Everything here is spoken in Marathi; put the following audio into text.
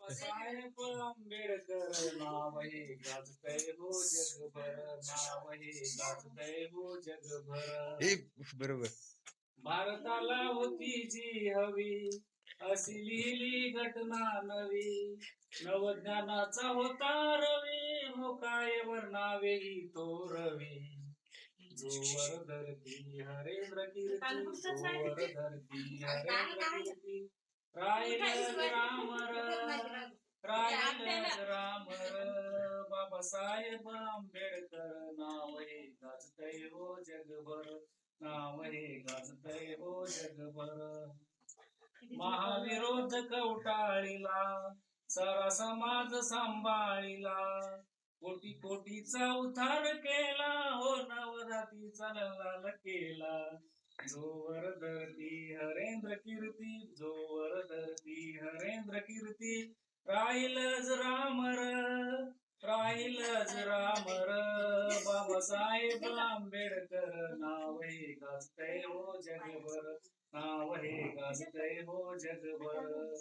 बाबासाहेब आंबेडकर नाव हे गाजतय हो जगभर, नाव हे गाजतय हो जगभर. बरोबर. भारताला होती जी हवी अशी लिहिली घटना नवी, नवज्ञानाचा होता रवी, हो काय वर्णावे ही तो रवी. जोवर धरती हरेंद्र कीर्ती, जोवर धरती हरेंद्र कीर्ती, राहीलच रामर, राहीलच रामर. बाबासाहेब आंबेडकर नाव हे गाजतय हो जगभर, नाव हे गाजतय हो जगभर. महाविरोधक उटाळीला, सारा समाज सांभाळीला, कोटी कोटीचा उद्धार केला, हो नवजातीचा लाल केला. जोवर धरती हरेंद्र कीर्ती, जोवर धरती हरेंद्र कीर्ती, राहीलच रामर, राहीलच रामर. बाबासाहेब आंबेडकर नाव हे गाजतय हो जगभर, नाव हे गाजतय हो जगभर.